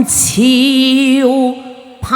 潮澎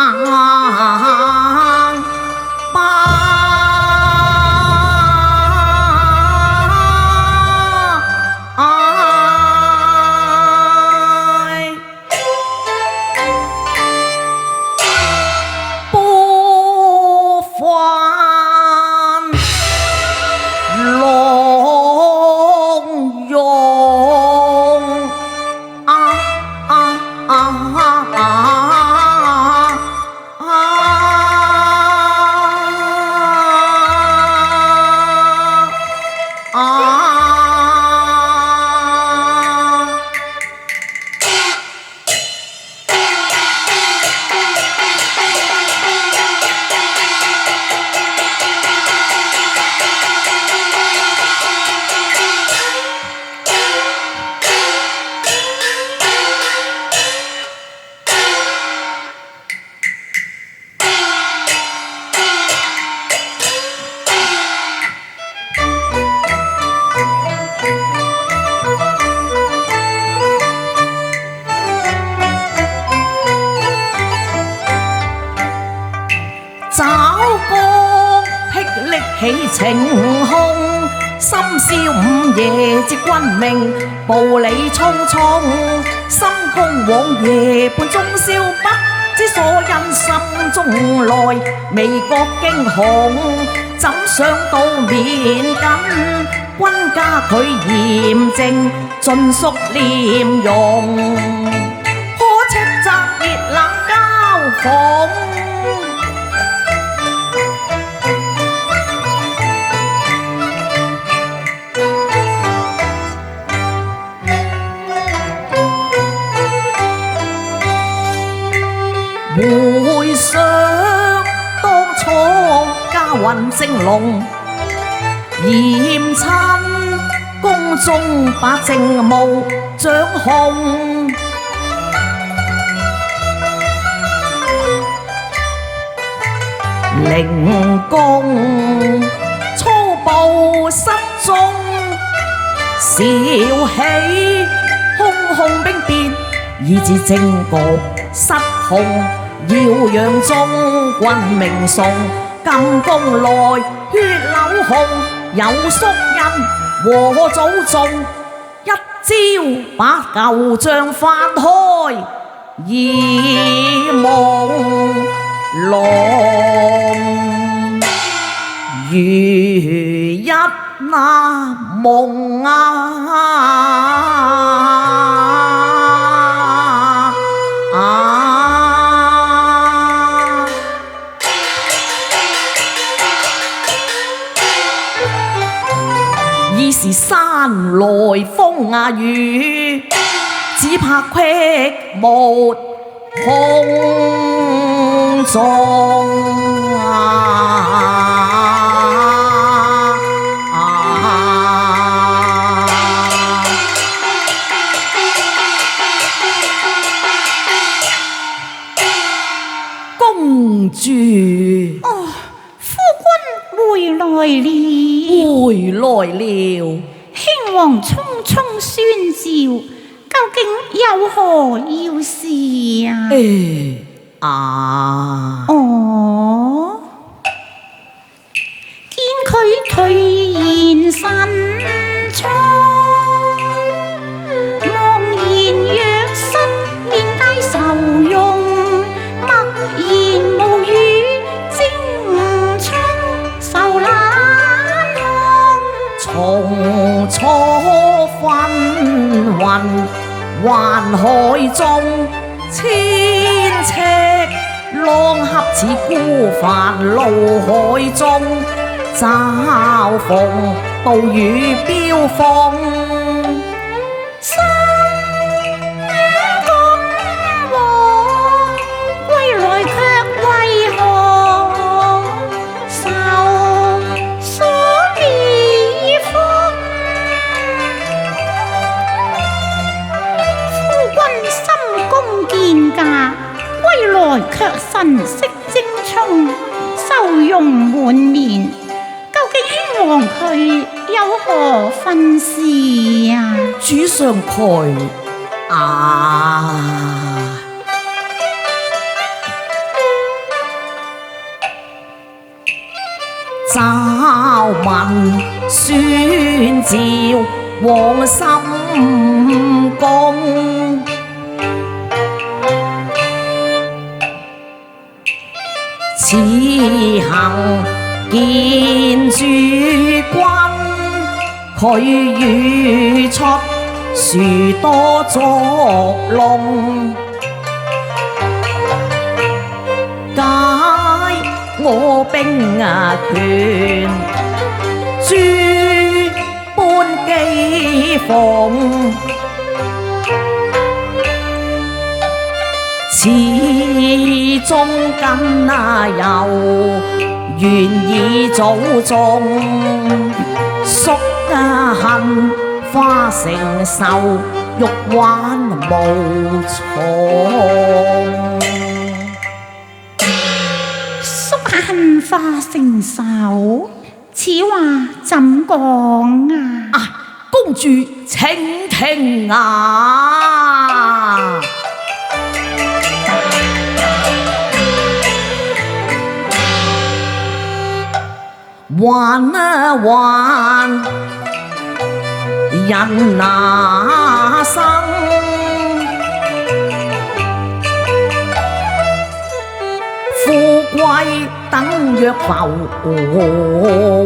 找個霹靂起晴空，深宵午夜接軍命，步履匆匆，心公往夜半中宵，不知所因心中來未覺驚恐，怎想到面緊君家佢嚴正盡屬廉容，可斥責熱冷交鋒。回想當初家運正隆，嚴親宮中把政務掌控，靈公粗暴失蹤，小起洶洶兵變，以致政局失控。耀揚中軍名頌，金宮內血流紅，有宿印和祖宗，一朝把舊帳翻開，耳朦朧，如一那夢已是山來風雨，只怕隙沒空中公主。夫君回來了，回來了。兄王匆匆宣召，究竟有何要事啊？哦，見佢頹然神蒼，茫然若失，面帶愁容，默然無語，精春受冷空。重楚紛紜環海中，千尺浪合似孤帆怒海中，嘲諷暴雨飆風。卻神色精聰，愁容滿面，究竟兄王佢有何訓示啊？主上佢稍聞宣召往深宮，此行見諸君，佢語出殊多作弄，解我兵權諸般譏諷，始終跟又願以祖宗宿恨化成仇，欲挽無從。宿恨化成仇，此話怎講啊？啊，公主請聽啊！還啊還，人那生，富貴等若浮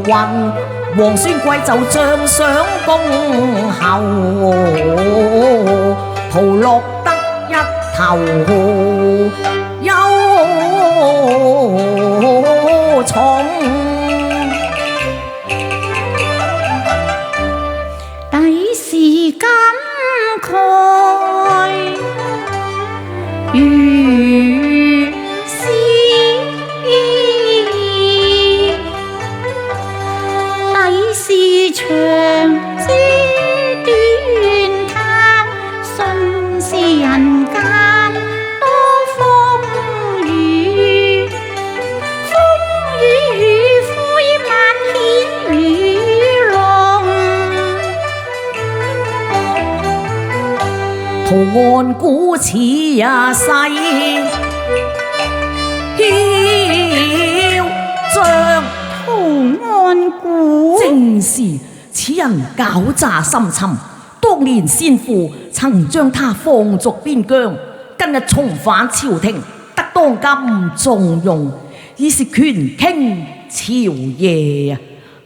雲，皇孫貴胄像上宮後，徒落得一頭憂重。底是感慨如斯，底是長嗟短嘆，信是人間多風雨，風雨灰漫顯雨濃。圖案古似也細，囂張圖案古，正是此人狡詐深沉。當年先父曾將他放逐邊疆，今日重返朝廷，得當今重用，已是權傾朝野。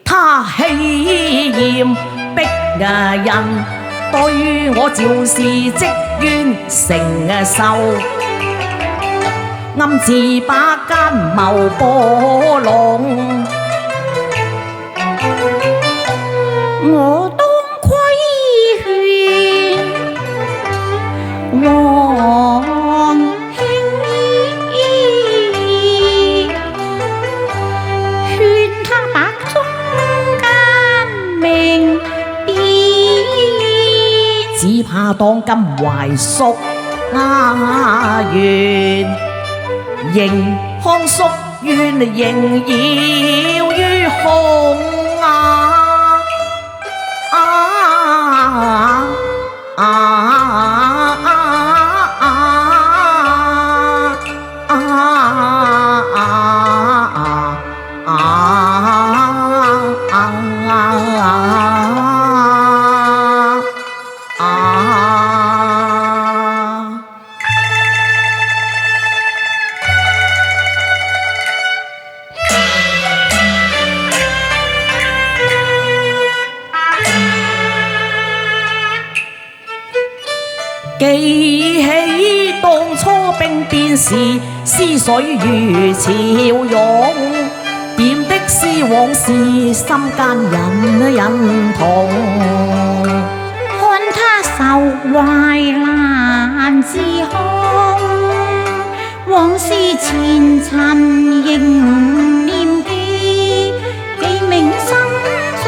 他氣焰逼人，對我趙氏積冤成仇，暗自把奸謀播弄。我當規勸王兄，勸他把中間明辨，只怕當今懷宿家園，仍看宿怨縈繞於胸啊！記起當初兵變時，思緒如潮湧，點的是往事，心間隱痛。看他愁懷難自控，往事前塵仍念記，記銘心中。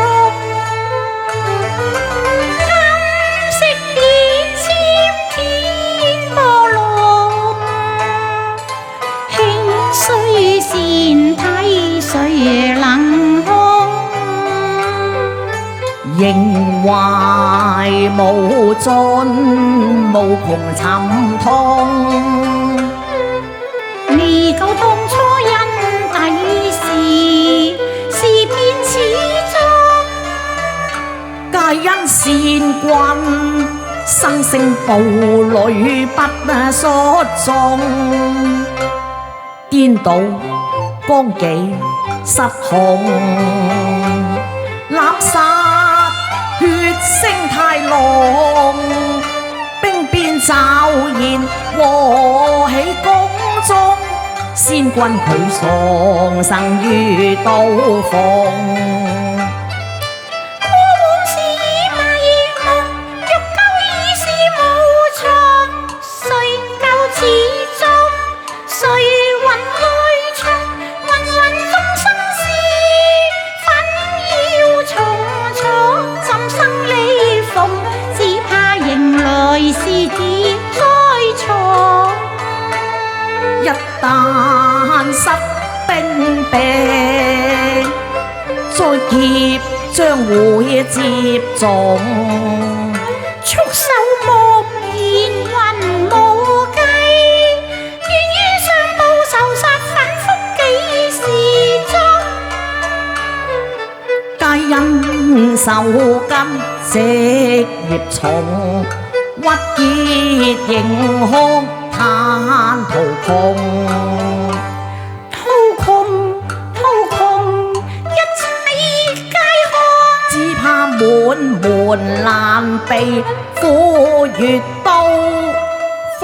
雖善體誰能控，仍懷無盡無窮沉痛。未夠當初因底事，是皆因善君生性暴戾不率眾，顛倒綱紀失控，濫殺血腥太濃，兵變驟然禍起宮中，先君佢喪生於刀鋒。一旦失兵病，災劫將會接踵。束手莫言魂無計，願於上報仇殺反覆幾時終？皆因受根職業重，鬱結盈空嘆途窮。一切皆看，只怕滿門難避，虎穴刀鋒。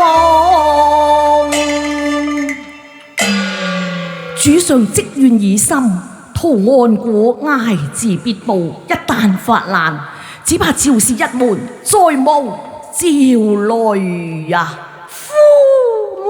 主上積怨已深，圖案果哀自別報。一旦發難，只怕趙氏一門再無趙雷呀！夫話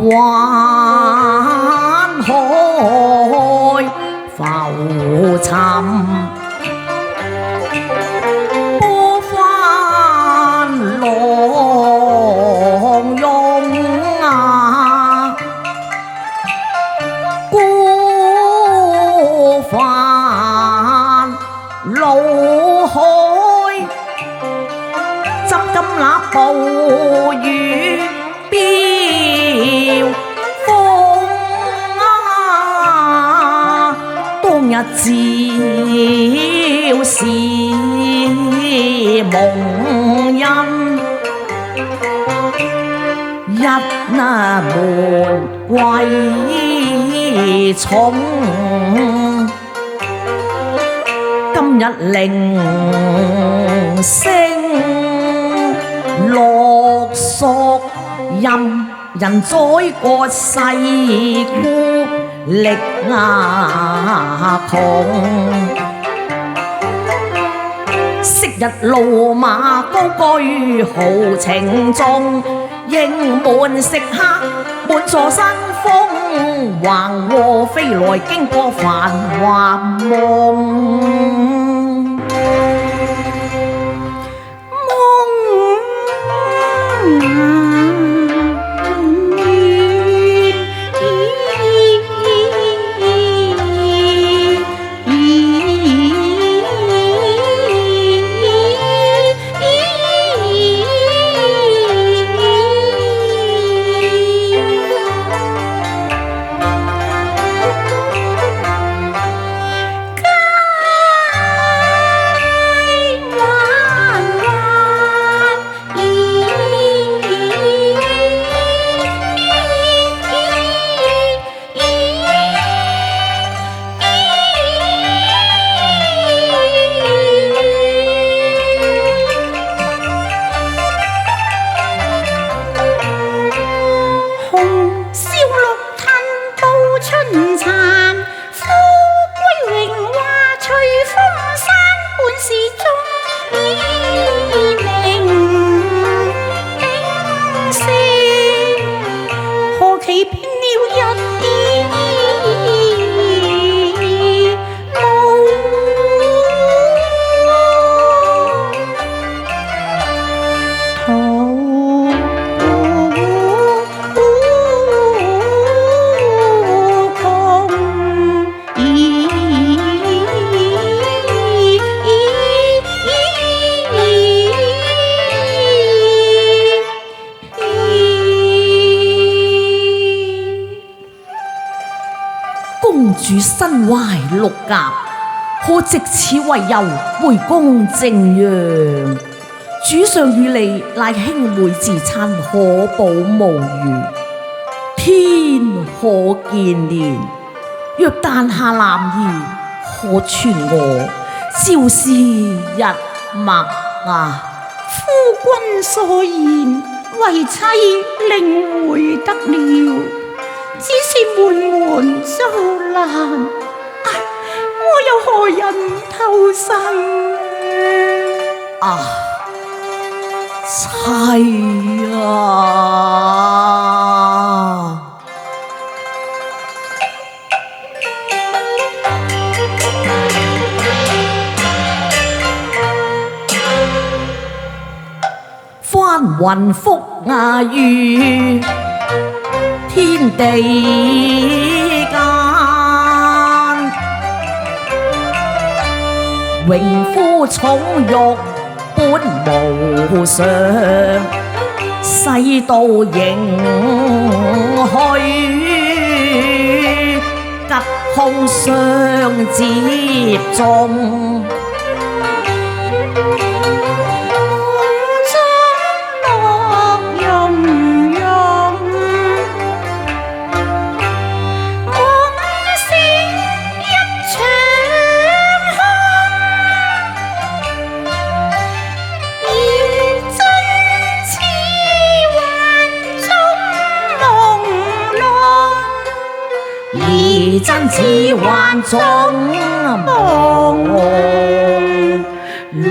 灣海浮沉，波翻浪湧啊，孤帆怒海，執金那暴雨飆風啊！當日照是蒙恩，一那門為重。今日鈴聲落索，任人宰割世故力壓窮。昔日路馬高居豪情重，應滿食客滿座新風，橫禍飛來經過繁華夢。公主身懷六甲，可藉此為由回宮正陽。主上與你乃兄妹之親，可保無虞，天可見憐。若誕下男兒，可傳我趙氏一脈啊！夫君所言，為妻領會得了。只是悶悶遭難，我有何人投生啊？妻啊！翻雲覆雨，天地間，榮枯寵辱本無常，世道仍虛，吉凶相接踵。而真似幻中朦朧，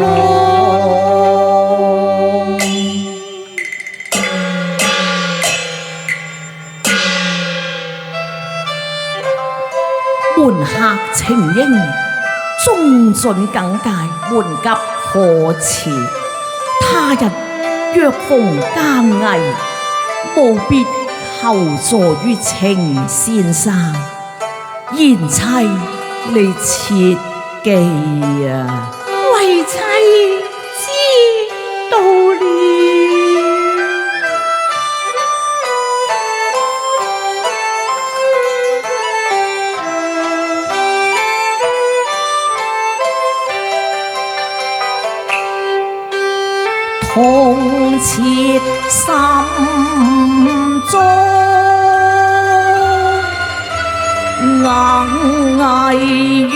門客情應，終盡耿介，緩急可辭。他日若逢奸危，務必求助於程先生。賢妻你切記啊！為妻知道了。痛切心中。硬毅於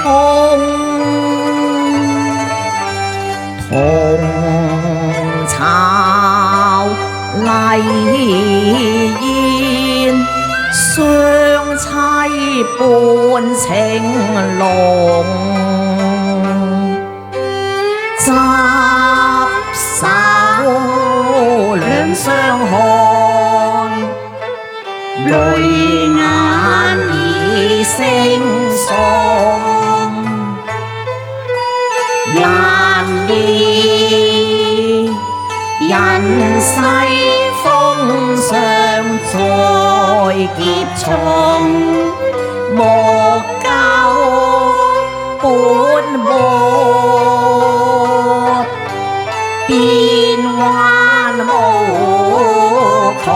胸，同巢麗燕，雙棲伴情濃，執手兩相看，淚眼已惺忪，難疑人世風霜再劫重，莫教本末變幻無窮。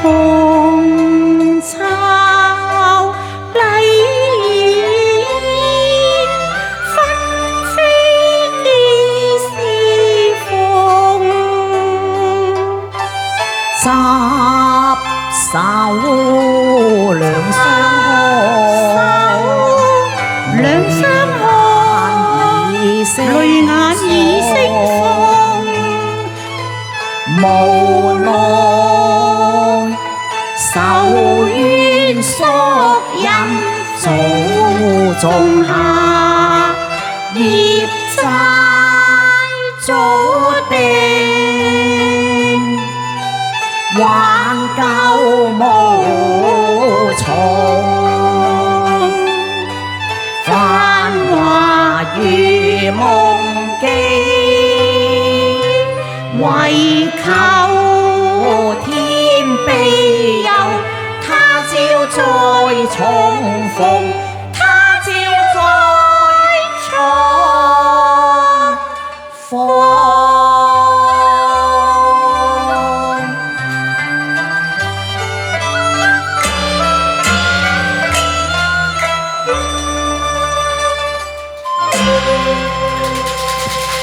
同巢麗燕，紛飛幾時逢？執手兩相看，淚眼已惺忪，無奈仇怨宿蔭早種下，業債早定，挽救無從。繁華如夢境，唯求天庇佑，他朝再重逢。